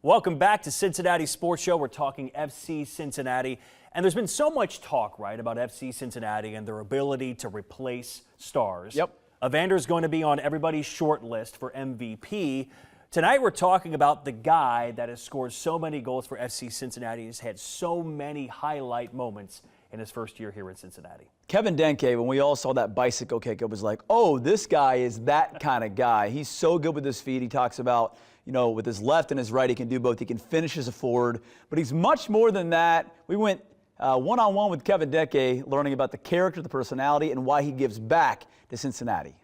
Welcome back to Cincinnati Sports Show. We're talking FC Cincinnati, and there's been so much talk, right, about FC Cincinnati and their ability to replace stars. Yep. Evander's going to be on everybody's short list for MVP. Tonight we're talking about the guy that has scored so many goals for FC Cincinnati, has had so many highlight moments in his first year here in Cincinnati. Kevin Denkey, when we all saw that bicycle kick, it was like, oh, this guy is that kind of guy. He's so good with his feet. He talks about, you know, with his left and his right, he can do both. He can finish as a forward, but he's much more than that. We went one-on-one with Kevin Denkey, learning about the character, the personality, and why he gives back to Cincinnati.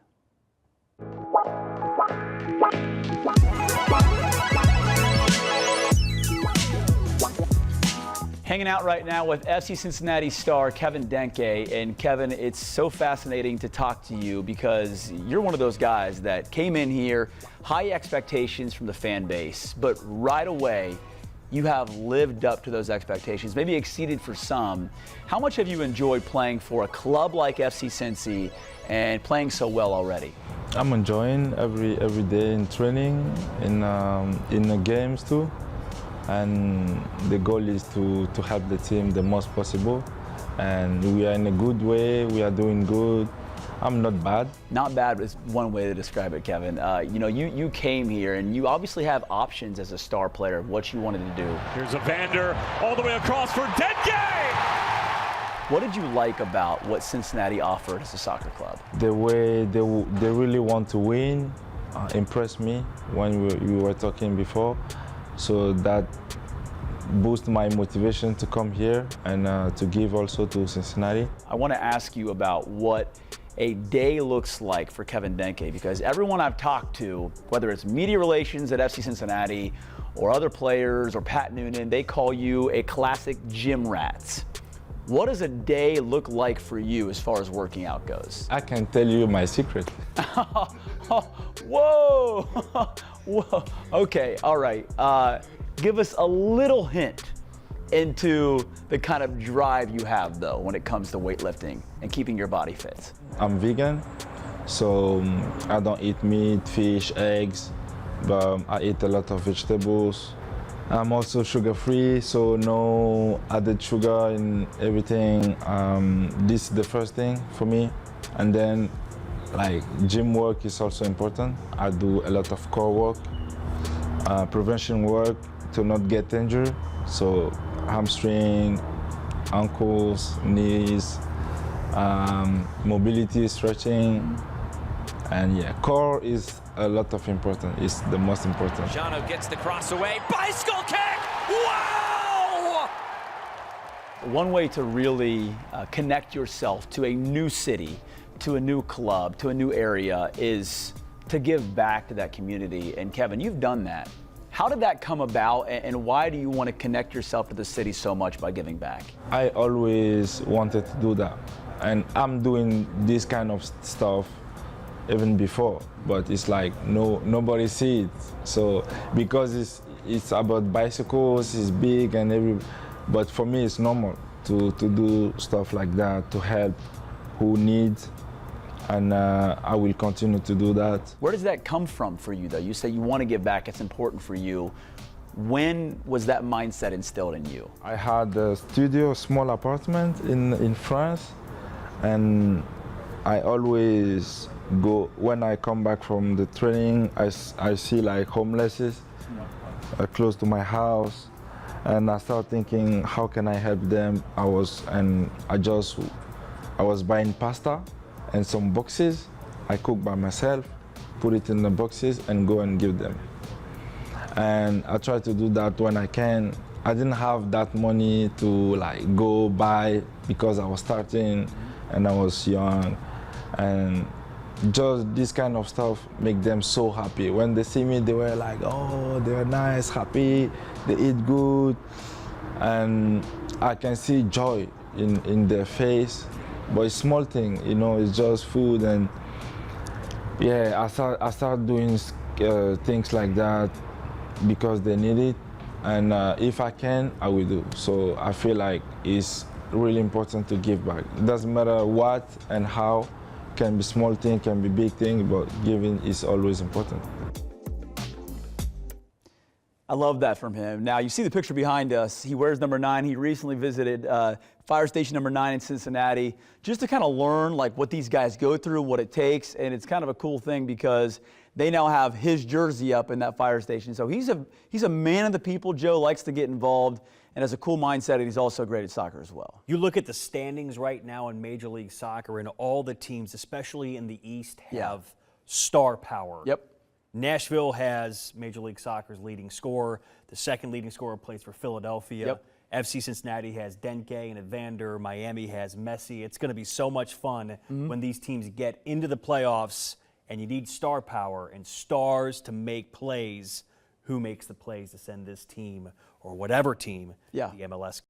Hanging out right now with FC Cincinnati star Kevin Denkey. And Kevin, it's so fascinating to talk to you because you're one of those guys that came in here, high expectations from the fan base, but right away you have lived up to those expectations, maybe exceeded for some. How much have you enjoyed playing for a club like FC Cincy and playing so well already? I'm enjoying every day in training, in the games too. And the goal is to help the team the most possible. And we are in a good way, we are doing good. I'm not bad. Not bad is one way to describe it, Kevin. You know, you came here and you obviously have options as a star player of what you wanted to do. Here's Evander all the way across for Denkey! What did you like about what Cincinnati offered as a soccer club? The way they really want to win impressed me when we were talking before. So that boosts my motivation to come here and to give also to Cincinnati. I want to ask you about what a day looks like for Kevin Denkey, because everyone I've talked to, whether it's media relations at FC Cincinnati or other players or Pat Noonan, they call you a classic gym rat. What does a day look like for you as far as working out goes? I can tell you my secret. Whoa! Whoa! Okay, all right. Give us a little hint into the kind of drive you have, though, when it comes to weightlifting and keeping your body fit. I'm vegan, so I don't eat meat, fish, eggs, but I eat a lot of vegetables. I'm also sugar-free, so no added sugar in everything. This is the first thing for me. And then, like, gym work is also important. I do a lot of core work, prevention work to not get injured. So hamstring, ankles, knees, mobility, stretching. And yeah, core is a lot of important. It's the most important. Jano gets the cross away. Bicycle kick! Wow! One way to really connect yourself to a new city, to a new club, to a new area is to give back to that community. And Kevin, you've done that. How did that come about, and why do you want to connect yourself to the city so much by giving back? I always wanted to do that. And I'm doing this kind of stuff even before, but it's like nobody sees it. So because it's about bicycles, it's big and but for me it's normal to do stuff like that to help who needs, and I will continue to do that. Where does that come from for you, though? You say you want to give back, it's important for you. When was that mindset instilled in you? I had a studio, a small apartment in France, and I always go, when I come back from the training, I see like homelesses close to my house, and I start thinking, how can I help them? I was buying pasta and some boxes. I cook by myself, put it in the boxes and go and give them. And I try to do that when I can. I didn't have that money to like go buy because I was starting and I was young, and just this kind of stuff make them so happy. When they see me, they were like, oh, they were nice, happy, they eat good, and I can see joy in their face. But it's small thing, you know, it's just food. And yeah, I start doing things like that because they need it, and if I can, I will do. So I feel like it's really important to give back. It doesn't matter what and how. Can be small thing, can be big thing, but giving is always important. I love that from him. Now, you see the picture behind us. He wears number 9. He recently visited Fire Station number 9 in Cincinnati just to kind of learn like what these guys go through, what it takes. And it's kind of a cool thing because they now have his jersey up in that fire station. So he's a man of the people. Joe likes to get involved and has a cool mindset, and he's also great at soccer as well. You look at the standings right now in Major League Soccer, and all the teams, especially in the East, have star power. Yep. Nashville has Major League Soccer's leading scorer. The second leading scorer plays for Philadelphia. Yep. FC Cincinnati has Denkey and Evander. Miami has Messi. It's going to be so much fun when these teams get into the playoffs, and you need star power and stars to make plays. Who makes the plays to send this team or whatever team to the MLS